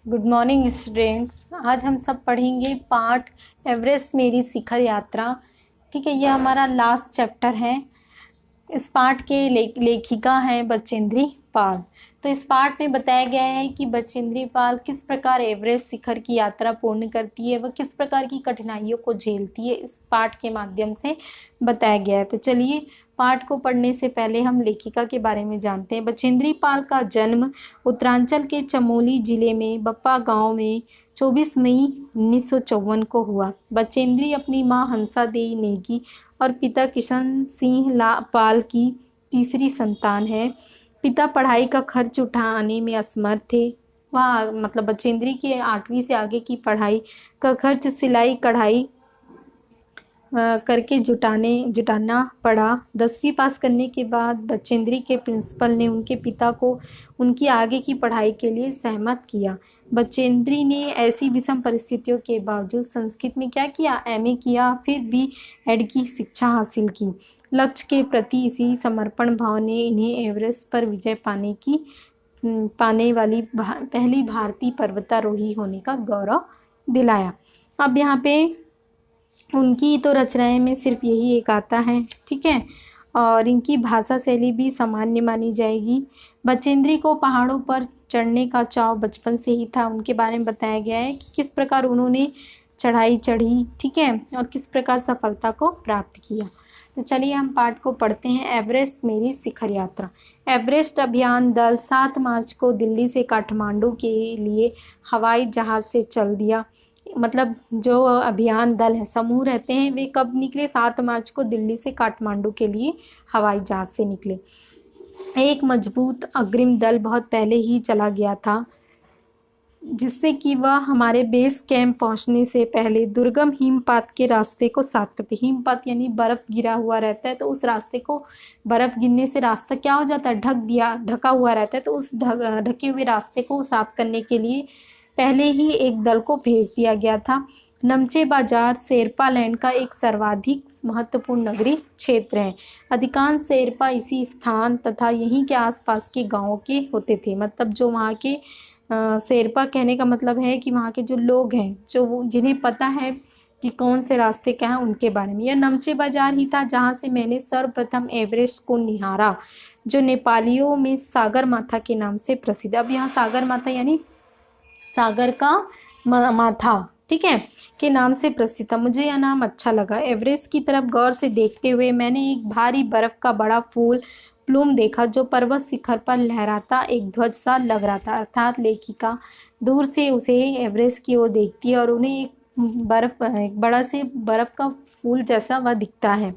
Good morning students. आज हम सब पढ़ेंगे पाठ एवरेस्ट मेरी शिखर यात्रा। ठीक है, ये हमारा लास्ट चैप्टर है। इस पाठ के लेखिका हैं बचेंद्री पाल। तो इस पाठ में बताया गया है कि बचेंद्री पाल किस प्रकार एवरेस्ट शिखर की यात्रा पूर्ण करती है, वह किस प्रकार की कठिनाइयों को झेलती है, इस पाठ के माध्यम से बताया गया है। तो चलिए पाठ को पढ़ने से पहले हम लेखिका के बारे में जानते हैं। बचेंद्री पाल का जन्म उत्तरांचल के चमोली जिले में बप्पा गांव में 24 मई 1954 को हुआ। बचेंद्री अपनी मां हंसा देवी नेगी और पिता किशन सिंह पाल की तीसरी संतान है। पिता पढ़ाई का खर्च उठाने में असमर्थ थे। वह मतलब बचेंद्री के 8वीं से आगे की पढ़ाई का खर्च सिलाई कढ़ाई करके जुटाना पड़ा। 10वीं पास करने के बाद बचेंद्री के प्रिंसिपल ने उनके पिता को उनकी आगे की पढ़ाई के लिए सहमत किया। बचेंद्री ने ऐसी विषम परिस्थितियों के बावजूद संस्कृत में क्या किया, एमए किया, फिर बीएड की शिक्षा हासिल की। लक्ष्य के प्रति इसी समर्पण भाव ने इन्हें एवरेस्ट पर विजय पाने वाली पहली भारतीय पर्वतारोही होने का गौरव दिलाया। अब यहाँ पे उनकी तो रचनाएं में सिर्फ यही एक आता है, ठीक है, और इनकी भाषा शैली भी सामान्य मानी जाएगी। बचेंद्री को पहाड़ों पर चढ़ने का चाव बचपन से ही था। उनके बारे में बताया गया है कि किस प्रकार उन्होंने चढ़ाई चढ़ी, ठीक है, और किस प्रकार सफलता को प्राप्त किया। तो चलिए हम पाठ को पढ़ते हैं। एवरेस्ट मेरी शिखर यात्रा। एवरेस्ट अभियान दल 7 मार्च को दिल्ली से काठमांडू के लिए हवाई जहाज़ से चल दिया। मतलब जो अभियान दल है, समूह रहते हैं, वे कब निकले? 7 मार्च को दिल्ली से काठमांडू के लिए हवाई जहाज़ से निकले। एक मजबूत अग्रिम दल बहुत पहले ही चला गया था, जिससे कि वह हमारे बेस कैंप पहुंचने से पहले दुर्गम हिमपात के रास्ते को साफ करते। हिमपात यानी बर्फ़ गिरा हुआ रहता है, तो उस रास्ते को बर्फ़ गिरने से रास्ता क्या हो जाता है, ढका हुआ रहता है। तो उस ढके हुए रास्ते को साफ करने के लिए पहले ही एक दल को भेज दिया गया था। नमचे बाजार शेरपा लैंड का एक सर्वाधिक महत्वपूर्ण नगरीय क्षेत्र है। अधिकांश शेरपा इसी स्थान तथा यहीं के आसपास के गांवों के होते थे। मतलब जो वहाँ के शेरपा कहने का मतलब है कि वहाँ के जो लोग हैं, जो जिन्हें पता है कि कौन से रास्ते क्या हैं, उनके बारे में। यह नमचे बाजार ही था जहाँ से मैंने सर्वप्रथम एवरेस्ट को निहारा, जो नेपालियों में सागर माथा के नाम से प्रसिद्ध। अब यहाँ सागर माथा यानी सागर का माथा, ठीक है, के नाम से प्रसिद्ध था। मुझे यह नाम अच्छा लगा। एवरेस्ट की तरफ गौर से देखते हुए मैंने एक भारी बर्फ का बड़ा फूल प्लूम देखा, जो पर्वत शिखर पर लहराता एक ध्वज सा लग रहा था। अर्थात लेखिका दूर से उसे एवरेस्ट की ओर देखती है और उन्हें एक बड़ा से बर्फ का फूल जैसा वह दिखता है।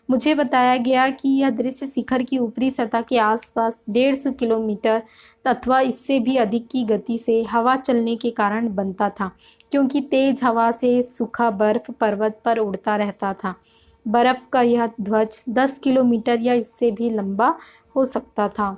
मुझे बताया गया कि यह दृश्य शिखर की ऊपरी सतह के आसपास 150 किलोमीटर अथवा इससे भी अधिक की गति से हवा चलने के कारण बनता था, क्योंकि तेज हवा से सूखा बर्फ पर्वत पर उड़ता रहता था। बर्फ का यह ध्वज 10 किलोमीटर या इससे भी लंबा हो सकता था।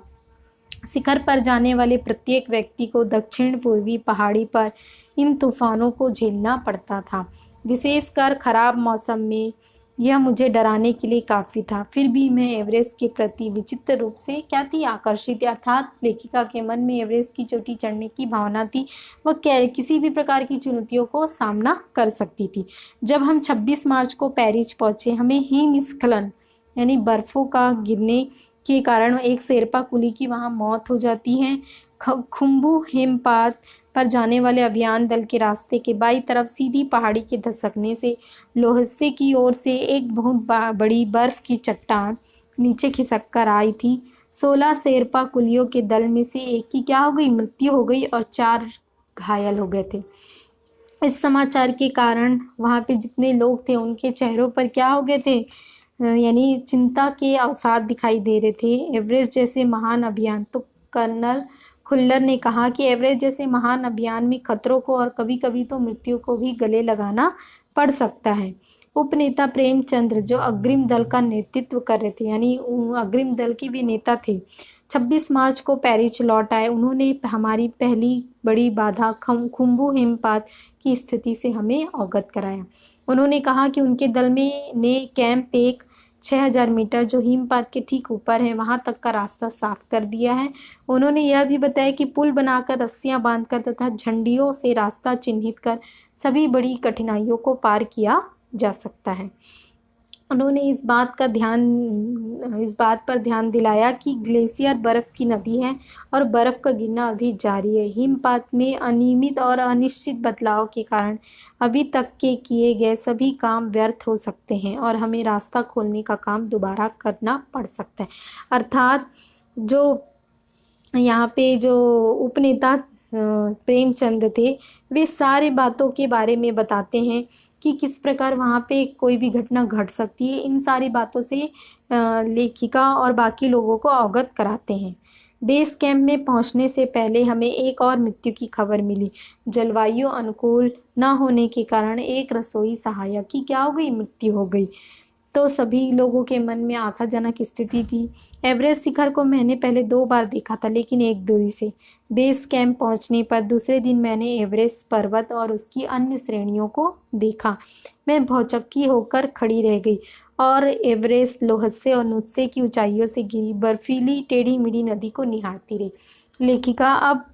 शिखर पर जाने वाले प्रत्येक व्यक्ति को दक्षिण पूर्वी पहाड़ी पर इन तूफानों को झेलना पड़ता था। विशेषकर खराब मौसम में यह मुझे डराने के लिए काफ़ी था। फिर भी मैं एवरेस्ट के प्रति विचित्र रूप से क्या थी, आकर्षित। अर्थात लेखिका के मन में एवरेस्ट की चोटी चढ़ने की भावना थी। वह किसी भी प्रकार की चुनौतियों को सामना कर सकती थी। जब हम 26 मार्च को पेरिस पहुंचे, हमें हिमस्खलन यानी बर्फ़ों का गिरने के कारण एक शेरपा कुली की वहाँ मौत हो जाती है। खुम्बू हिमपात पर जाने वाले अभियान दल के रास्ते के बाईं तरफ सीधी पहाड़ी के धसकने से लोहसे की ओर से एक बहुत बड़ी बर्फ की चट्टान नीचे खिसक कर आई थी। 16 शेरपा कुलियों के दल में से एक की क्या हो गई, मृत्यु हो गई और 4 घायल हो गए थे। इस समाचार के कारण वहाँ पे जितने लोग थे उनके चेहरों पर क्या हो गए थे, यानी चिंता के अवसाद दिखाई दे रहे थे। एवरेस्ट जैसे महान अभियान, तो कर्नल खुल्लर ने कहा कि एवरेस्ट जैसे महान अभियान में खतरों को और कभी कभी तो मृत्यु को भी गले लगाना पड़ सकता है। उपनेता प्रेमचंद्र, जो अग्रिम दल का नेतृत्व कर रहे थे, यानी अग्रिम दल के भी नेता थे, 26 मार्च को पेरिस लौट आए। उन्होंने हमारी पहली बड़ी बाधा खुम्बू हिमपात की स्थिति से हमें अवगत कराया। उन्होंने कहा कि उनके दल में ने कैंप एक 6000 मीटर जो हिमपात के ठीक ऊपर है वहां तक का रास्ता साफ कर दिया है। उन्होंने यह भी बताया कि पुल बनाकर, रस्सियां बांधकर तथा झंडियों से रास्ता चिन्हित कर सभी बड़ी कठिनाइयों को पार किया जा सकता है। उन्होंने इस बात पर ध्यान दिलाया कि ग्लेशियर बर्फ की नदी है और बर्फ का गिरना अभी जारी है। हिमपात में अनियमित और अनिश्चित बदलाव के कारण अभी तक के किए गए सभी काम व्यर्थ हो सकते हैं और हमें रास्ता खोलने का काम दोबारा करना पड़ सकता है। अर्थात जो यहाँ पे जो उपनेता प्रेमचंद थे, वे सारे बातों के बारे में बताते हैं कि किस प्रकार वहाँ पे कोई भी घटना घट सकती है। इन सारी बातों से लेखिका और बाकी लोगों को अवगत कराते हैं। बेस कैंप में पहुंचने से पहले हमें एक और मृत्यु की खबर मिली। जलवायु अनुकूल न होने के कारण एक रसोई सहायक की क्या हो गई, मृत्यु हो गई। तो सभी लोगों के मन में आशाजनक स्थिति थी। एवरेस्ट शिखर को मैंने पहले 2 बार देखा था, लेकिन एक दूरी से। बेस कैंप पहुंचने पर दूसरे दिन मैंने एवरेस्ट पर्वत और उसकी अन्य श्रेणियों को देखा। मैं भौचक्की होकर खड़ी रह गई और एवरेस्ट, लोहसे और नुत्से की ऊंचाइयों से घिरी बर्फीली टेढ़ी मेढ़ी नदी को निहारती रही। लेखिका अब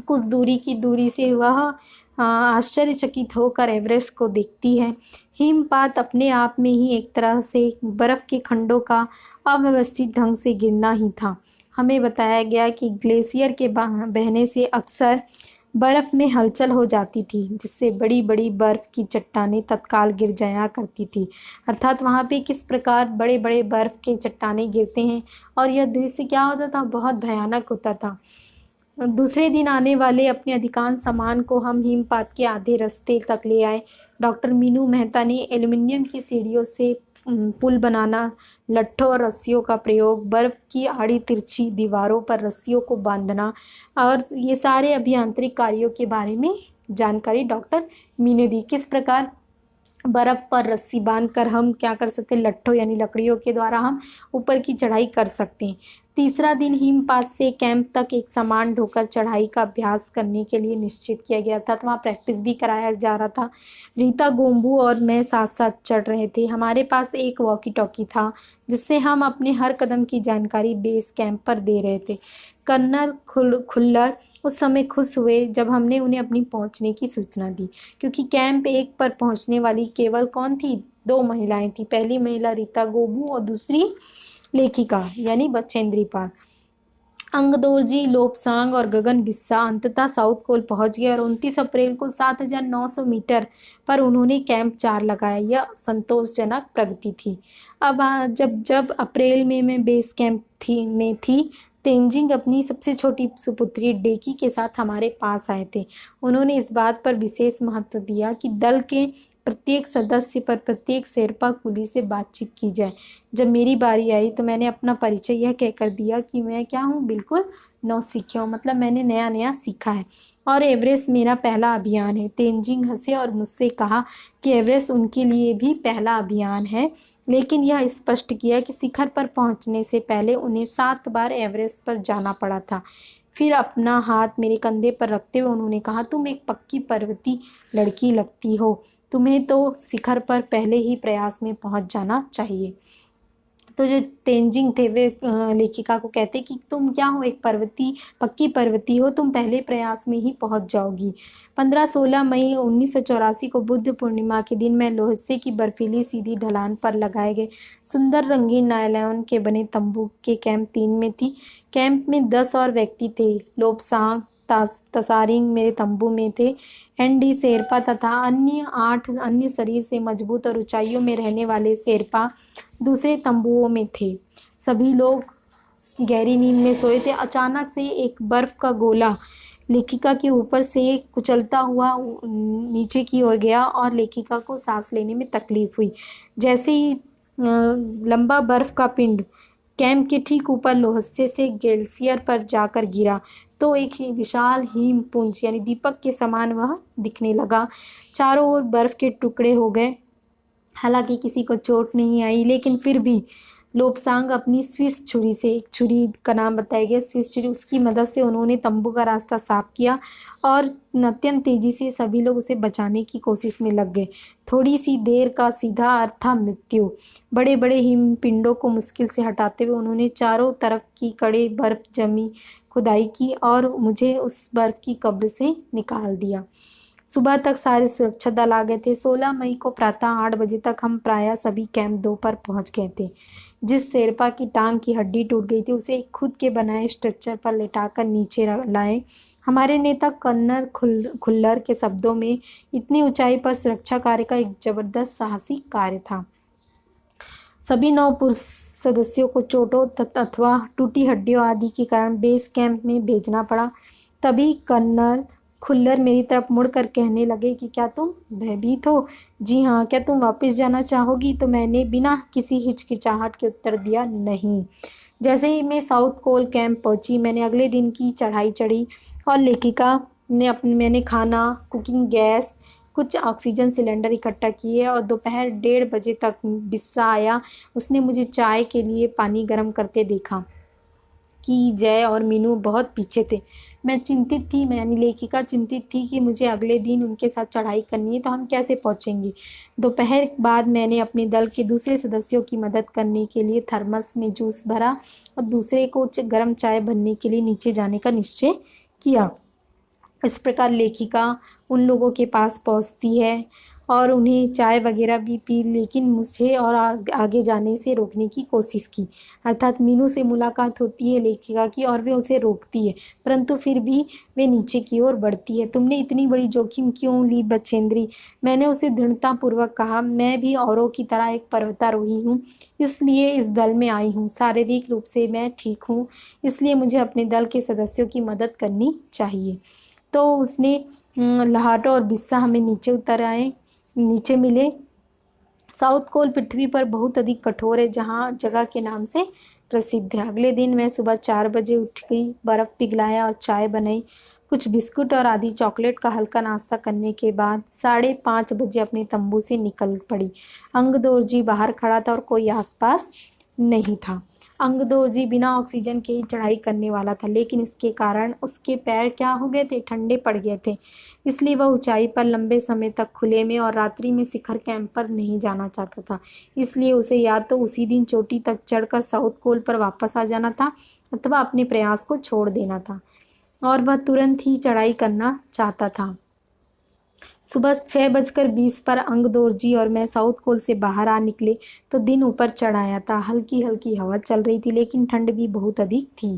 कुछ दूरी से वह आश्चर्यचकित होकर एवरेस्ट को देखती है। हिमपात अपने आप में ही एक तरह से बर्फ के खंडों का अव्यवस्थित ढंग से गिरना ही था। हमें बताया गया कि ग्लेशियर के बहने से अक्सर बर्फ में हलचल हो जाती थी, जिससे बड़ी बड़ी बर्फ की चट्टानें तत्काल गिर जाया करती थी। अर्थात वहाँ पे किस प्रकार बड़े बड़े बर्फ के चट्टानें गिरते हैं और यह दृश्य क्या होता था, बहुत भयानक होता था। दूसरे दिन आने वाले अपने अधिकांश सामान को हम हिमपात के आधे रास्ते तक ले आए। डॉक्टर मीनू मेहता ने एल्युमिनियम की सीढ़ियों से पुल बनाना, लट्ठों और रस्सियों का प्रयोग, बर्फ की आड़ी तिरछी दीवारों पर रस्सियों को बांधना और ये सारे अभियांत्रिक कार्यों के बारे में जानकारी डॉक्टर मीनू दी। किस प्रकार बर्फ पर रस्सी बांधकर हम क्या कर सकते हैं, लट्ठों यानी लकड़ियों के द्वारा हम ऊपर की चढ़ाई कर सकते हैं। तीसरा दिन हिमपात से कैंप तक एक सामान ढोकर चढ़ाई का अभ्यास करने के लिए निश्चित किया गया था, तो वहाँ प्रैक्टिस भी कराया जा रहा था। रीता गोम्बू और मैं साथ साथ चढ़ रहे थे। हमारे पास एक वॉकी टॉकी था जिससे हम अपने हर कदम की जानकारी बेस कैंप पर दे रहे थे। कर्नल खुल्लर उस समय खुश हुए जब हमने उन्हें अपनी पहुंचने की सूचना दी, क्योंकि कैंप 1 पर पहुंचने वाली केवल कौन थी, 2 महिलाएं थी। पहली महिला रीता गोम्बू और दूसरी लेखिका यानी बचेंद्री पाल। अंगदोरजी, लोपसांग और गगन बिस्सा अंततः साउथ पोल पहुंच गए और 29 अप्रैल को 7900 मीटर पर उन्होंने कैंप 4 लगाया। यह संतोषजनक प्रगति थी। अब जब अप्रैल में मैं बेस कैंप में थी, तेंजिंग अपनी सबसे छोटी सुपुत्री डेकी के साथ हमारे पास आए थे। उन्होंने इस बात पर विशेष महत्व दिया कि दल के प्रत्येक सदस्य पर प्रत्येक शेरपा कुली से बातचीत की जाए। जब मेरी बारी आई तो मैंने अपना परिचय यह कहकर दिया कि मैं क्या हूँ, बिल्कुल नौसिखिया हूँ, मतलब मैंने नया नया सीखा है और एवरेस्ट मेरा पहला अभियान है। तेंजिंग हंसे और मुझसे कहा कि एवरेस्ट उनके लिए भी पहला अभियान है, लेकिन यह स्पष्ट किया कि शिखर पर पहुंचने से पहले उन्हें 7 बार एवरेस्ट पर जाना पड़ा था। फिर अपना हाथ मेरे कंधे पर रखते हुए उन्होंने कहा, तुम एक पक्की पर्वती लड़की लगती हो, तुम्हें तो शिखर पर पहले ही प्रयास में पहुंच जाना चाहिए। तो जो तेंजिंग थे वे लेखिका को कहते कि तुम क्या हो, एक पक्की पर्वती हो, तुम पहले प्रयास में ही पहुंच जाओगी। 15-16 मई 1984 को बुद्ध पूर्णिमा के दिन मैं लोहसे की बर्फीली सीधी ढलान पर लगाए गए सुंदर रंगीन नायलॉन के बने तंबू के कैंप 3 में थी। कैंप में 10 और व्यक्ति थे। लोपसांग, तसारिंग मेरे तंबू में थे। एनडी शेरपा तथा अन्य 8 अन्य शरीर से मजबूत और ऊंचाइयों में रहने वाले शेरपा दूसरे तंबुओं में थे। सभी लोग गहरी नींद में सोए थे। अचानक से एक बर्फ का गोला लेखिका के ऊपर से कुचलता हुआ नीचे की ओर गया और लेखिका को सांस लेने में तकलीफ हुई। जैसे ही लंबा बर्फ का पिंड कैंप के ठीक ऊपर लोहसे से ग्लेशियर पर जाकर गिरा तो एक विशाल हिमपुंज यानी दीपक के समान वह दिखने लगा। चारों ओर बर्फ के टुकड़े हो गए। हालांकि किसी को चोट नहीं आई, लेकिन फिर भी लोब्सांग अपनी स्विस छुरी से, एक छुरी का नाम बताया गया स्विस छुरी, उसकी मदद से उन्होंने तंबू का रास्ता साफ किया और अत्यंत तेजी से सभी लोग उसे बचाने की कोशिश में लग गए। थोड़ी सी देर का सीधा अर्थ था मृत्यु। बड़े बड़े हिमपिंडों को मुश्किल से हटाते हुए उन्होंने चारों तरफ की कड़े बर्फ जमी खुदाई की और मुझे उस बर्फ की कब्र से निकाल दिया। सुबह तक सारे सुरक्षा दल आ गए थे। 16 मई को प्रातः 8 बजे तक हम प्रायः सभी कैंप 2 पर पहुंच गए थे। जिस शेरपा की टांग की हड्डी टूट गई थी उसे एक खुद के बनाए स्ट्रेचर पर लेटाकर नीचे लाए। हमारे नेता कर्नल खुल्लर के शब्दों में इतनी ऊंचाई पर सुरक्षा कार्य का एक जबरदस्त साहसी कार्य था। सभी 9 पुरुष सदस्यों को चोटों अथवा टूटी हड्डियों आदि के कारण बेस कैंप में भेजना पड़ा। तभी कर्नल खुल्लर मेरी तरफ मुड़कर कहने लगे कि क्या तुम भयभीत हो? जी हाँ। क्या तुम वापस जाना चाहोगी? तो मैंने बिना किसी हिचकिचाहट के उत्तर दिया, नहीं। जैसे ही मैं साउथ कोल कैंप पहुंची मैंने अगले दिन की चढ़ाई चढ़ी और लेखिका ने मैंने खाना, कुकिंग गैस, कुछ ऑक्सीजन सिलेंडर इकट्ठा किए और दोपहर 1:30 बजे तक बिस्सा आया। उसने मुझे चाय के लिए पानी गर्म करते देखा कि जय और मीनू बहुत पीछे थे। मैं चिंतित थी, यानी लेखिका चिंतित थी कि मुझे अगले दिन उनके साथ चढ़ाई करनी है, तो हम कैसे पहुंचेंगे। दोपहर बाद मैंने अपने दल के दूसरे सदस्यों की मदद करने के लिए थर्मस में जूस भरा और दूसरे को गर्म चाय भरने के लिए नीचे जाने का निश्चय किया। इस प्रकार लेखिका उन लोगों के पास पहुंचती है और उन्हें चाय वगैरह भी पी, लेकिन मुझे और आगे जाने से रोकने की कोशिश की। अर्थात मीनू से मुलाकात होती है लेखिका की और वे उसे रोकती है, परंतु फिर भी वे नीचे की ओर बढ़ती है। तुमने इतनी बड़ी जोखिम क्यों ली बचेंद्री? मैंने उसे दृढ़तापूर्वक कहा। मैं भी औरों की तरह एक पर्वतारोही हूँ, इसलिए इस दल में आई हूँ। शारीरिक रूप से मैं ठीक हूँ, इसलिए मुझे अपने दल के सदस्यों की मदद करनी चाहिए। तो उसने लहाटो और बिस्सा हमें नीचे मिले। साउथ कोल पृथ्वी पर बहुत अधिक कठोर है, जहाँ जगह के नाम से प्रसिद्ध है। अगले दिन मैं सुबह 4 बजे उठ गई, बर्फ़ पिघलाया और चाय बनाई। कुछ बिस्कुट और आधी चॉकलेट का हल्का नाश्ता करने के बाद 5:30 बजे अपने तंबू से निकल पड़ी। अंगदोरजी बाहर खड़ा था और कोई आसपास नहीं था। अंगदोरजी बिना ऑक्सीजन के ही चढ़ाई करने वाला था, लेकिन इसके कारण उसके पैर क्या हो गए थे, ठंडे पड़ गए थे। इसलिए वह ऊंचाई पर लंबे समय तक खुले में और रात्रि में शिखर कैंप पर नहीं जाना चाहता था। इसलिए उसे या तो उसी दिन चोटी तक चढ़कर साउथ कोल पर वापस आ जाना था अथवा अपने प्रयास को छोड़ देना था, और वह तुरंत ही चढ़ाई करना चाहता था। सुबह 6:20 पर अंगदोरजी और मैं साउथ कोल से बाहर आ निकले तो दिन ऊपर चढ़ आया था। हल्की हल्की हवा चल रही थी, लेकिन ठंड भी बहुत अधिक थी।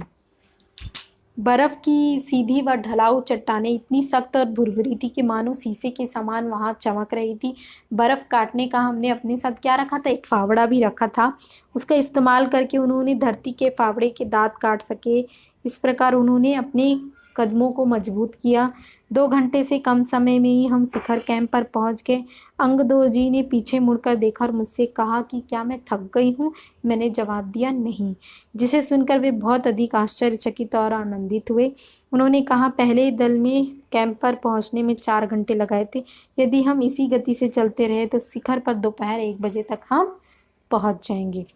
बर्फ की सीधी व ढलाऊ चट्टानें इतनी सख्त और भुरभुरी थी कि मानो शीशे के समान वहां चमक रही थी। बर्फ काटने का हमने अपने साथ क्या रखा था, एक फावड़ा भी रखा था। उसका इस्तेमाल करके उन्होंने धरती के फावड़े के दांत काट सके। इस प्रकार उन्होंने अपने कदमों को मजबूत किया। 2 घंटे से कम समय में ही हम शिखर कैंप पर पहुंच गए। अंगदोरजी ने पीछे मुड़कर देखा और मुझसे कहा कि क्या मैं थक गई हूँ? मैंने जवाब दिया, नहीं, जिसे सुनकर वे बहुत अधिक आश्चर्यचकित और आनंदित हुए। उन्होंने कहा, पहले दल में कैंप पर पहुंचने में 4 घंटे लगाए थे। यदि हम इसी गति से चलते रहे तो शिखर पर दोपहर 1 बजे तक हम पहुंच जाएंगे।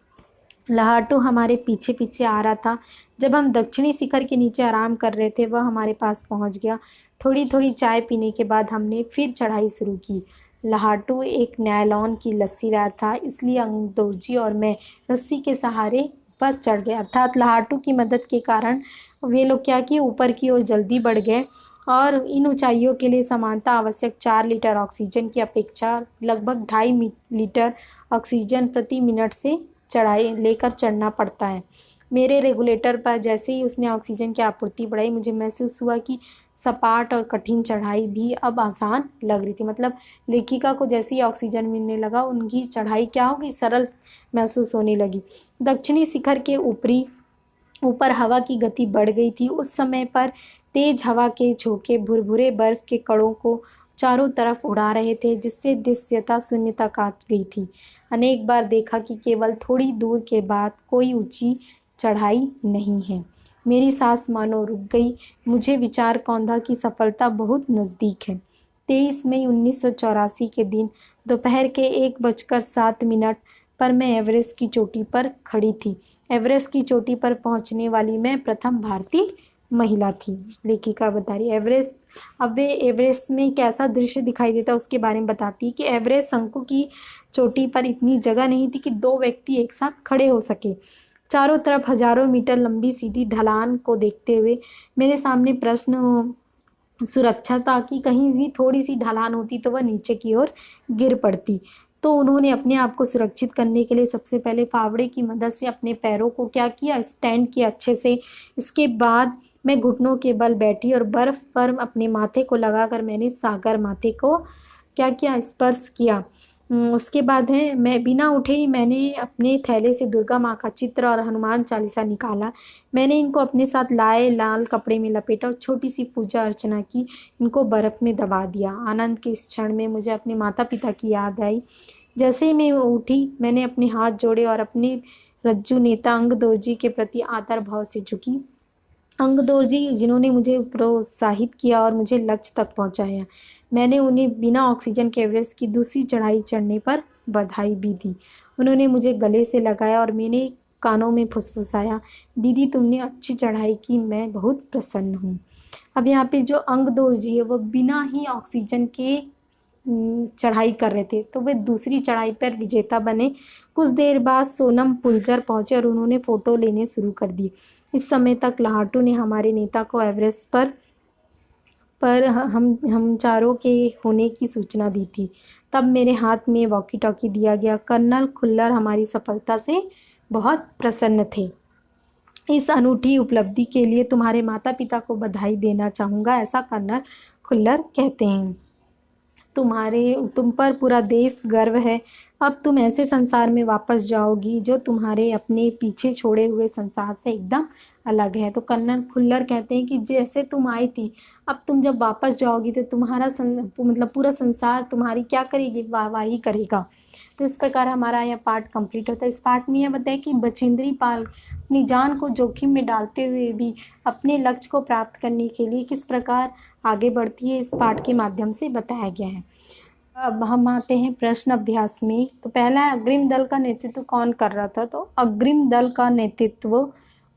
लहाटो हमारे पीछे पीछे आ रहा था। जब हम दक्षिणी शिखर के नीचे आराम कर रहे थे वह हमारे पास पहुंच गया। थोड़ी थोड़ी चाय पीने के बाद हमने फिर चढ़ाई शुरू की। लहाटो एक नायलॉन की रस्सी रहा था, इसलिए अंगदोरजी और मैं रस्सी के सहारे पर चढ़ गए। अर्थात लहाटो की मदद के कारण वे लोग क्या किए, ऊपर की ओर जल्दी बढ़ गए और इन ऊंचाइयों के लिए समानता आवश्यक 4 लीटर ऑक्सीजन की अपेक्षा लगभग 2.5 लीटर ऑक्सीजन प्रति मिनट से चढ़ना पड़ता है। मेरे रेगुलेटर पर जैसे ही उसने ऑक्सीजन की आपूर्ति बढ़ाई, मुझे महसूस हुआ कि सपाट और कठिन चढ़ाई भी अब आसान लग रही थी। मतलब लेखिका को जैसे ही ऑक्सीजन मिलने लगा उनकी चढ़ाई क्या हो गई, सरल महसूस होने लगी। दक्षिणी शिखर के ऊपर हवा की गति बढ़ गई थी। उस समय पर तेज हवा के झोंके भुरभुरे बर्फ के कणों को चारों तरफ उड़ा रहे थे, जिससे दृश्यता शून्यता काट गई थी। अनेक बार देखा कि केवल थोड़ी दूर के बाद कोई ऊंची चढ़ाई नहीं है। मेरी सांस मानो रुक गई। मुझे विचार कौंधा की सफलता बहुत नज़दीक है। 23 मई 1984 के दिन दोपहर के 1:07 पर मैं एवरेस्ट की चोटी पर खड़ी थी। एवरेस्ट की चोटी पर पहुंचने वाली मैं प्रथम भारतीय महिला थी। लेखिका बता रही एवरेस्ट। अब वे एवरेस्ट में कैसा दृश्य दिखाई देता है उसके बारे में बताती है कि एवरेस्ट शंकु की चोटी पर इतनी जगह नहीं थी कि दो व्यक्ति एक साथ खड़े हो सके। चारों तरफ हजारों मीटर लंबी सीधी ढलान को देखते हुए मेरे सामने प्रश्न सुरक्षा था कि कहीं भी थोड़ी सी ढलान होती तो वह नीचे की ओर गिर पड़ती। तो उन्होंने अपने आप को सुरक्षित करने के लिए सबसे पहले फावड़े की मदद से अपने पैरों को क्या किया, स्टैंड किया अच्छे से। इसके बाद मैं घुटनों के बल बैठी और बर्फ पर अपने माथे को लगाकर मैंने सागर माथे को क्या किया, स्पर्श किया। उसके बाद है मैं बिना उठे ही मैंने अपने थैले से दुर्गा माँ का चित्र और हनुमान चालीसा निकाला। मैंने इनको अपने साथ लाए, लाल कपड़े में लपेटा और छोटी सी पूजा अर्चना की, इनको बर्फ में दबा दिया। आनंद के इस क्षण में मुझे अपने माता पिता की याद आई। जैसे ही मैं उठी मैंने अपने हाथ जोड़े और अपने रज्जू नेता अंगदोर जी के प्रति आदर भाव से झुकी। अंगदोर जी जिन्होंने मुझे प्रोत्साहित किया और मुझे लक्ष्य तक पहुंचाया। मैंने उन्हें बिना ऑक्सीजन के एवरेस्ट की दूसरी चढ़ाई चढ़ने पर बधाई भी दी। उन्होंने मुझे गले से लगाया और मैंने कानों में फुसफुसाया, दीदी तुमने अच्छी चढ़ाई की, मैं बहुत प्रसन्न हूँ। अब यहाँ पे जो अंगदोर जी है वो बिना ही ऑक्सीजन के चढ़ाई कर रहे थे, तो वे दूसरी चढ़ाई पर विजेता बने। कुछ देर बाद सोनम पुलजर पहुंचे और उन्होंने फ़ोटो लेने शुरू कर दिए। इस समय तक लाहाटू ने हमारे नेता को एवरेस्ट पर हम चारों के होने की सूचना दी थी। तब मेरे हाथ में वॉकी टॉकी दिया गया। कर्नल खुल्लर हमारी सफलता से बहुत प्रसन्न थे। इस अनूठी उपलब्धि के लिए तुम्हारे माता पिता को बधाई देना चाहूँगा, ऐसा कर्नल खुल्लर कहते हैं। तुम पर पूरा देश गर्व है। अब तुम ऐसे संसार में वापस जाओगी जो तुम्हारे अपने पीछे छोड़े हुए संसार से एकदम अलग है। तो कर्नल खुल्लर कहते हैं कि जैसे तुम आई थी, अब तुम जब वापस जाओगी तो तुम्हारा मतलब पूरा संसार तुम्हारी क्या करेगी, वाहवाही करेगा। तो इस प्रकार हमारा यह पार्ट कंप्लीट होता है। इस पार्ट में यह बताया कि बचेंद्री पाल अपनी जान को जोखिम में डालते हुए भी अपने लक्ष्य को प्राप्त करने के लिए किस प्रकार आगे बढ़ती है, इस पाठ के माध्यम से बताया गया है। अब हम आते हैं प्रश्न अभ्यास में। तो पहला है अग्रिम दल का नेतृत्व कौन कर रहा था। तो अग्रिम दल का नेतृत्व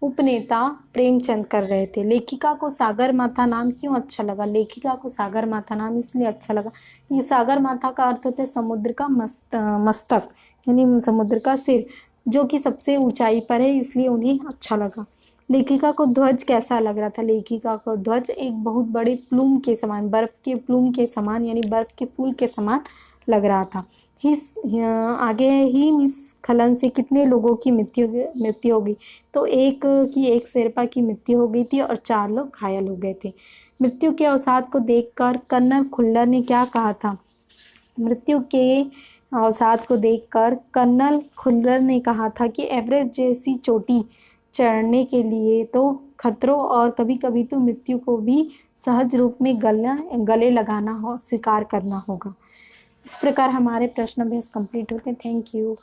उपनेता प्रेमचंद कर रहे थे। लेखिका को सागर माथा नाम क्यों अच्छा लगा। लेखिका को सागर माथा नाम इसलिए अच्छा लगा कि सागर माथा का अर्थ होता है समुद्र का मस्तक, यानी समुद्र का सिर, जो कि सबसे ऊंचाई पर है, इसलिए उन्हें अच्छा लगा। लेखिका को ध्वज कैसा लग रहा था। लेखिका को ध्वज एक बहुत बड़े प्लूम के समान, बर्फ के प्लूम के समान, यानी बर्फ के फूल के समान लग रहा था। आगे ही हिमस्खलन से कितने लोगों की मृत्यु हो गई। तो एक शेरपा की मृत्यु हो गई थी और 4 लोग घायल हो गए थे। मृत्यु के अवसाद को देखकर कर्नल खुल्लर ने क्या कहा था। मृत्यु के अवसाद को देखकर कर्नल खुल्लर ने कहा था कि एवरेस्ट जैसी चोटी चढ़ने के लिए तो खतरों और कभी कभी तो मृत्यु को भी सहज रूप में गले लगाना स्वीकार करना होगा। इस प्रकार हमारे प्रश्न अभ्यास कंप्लीट होते हैं। Thank you.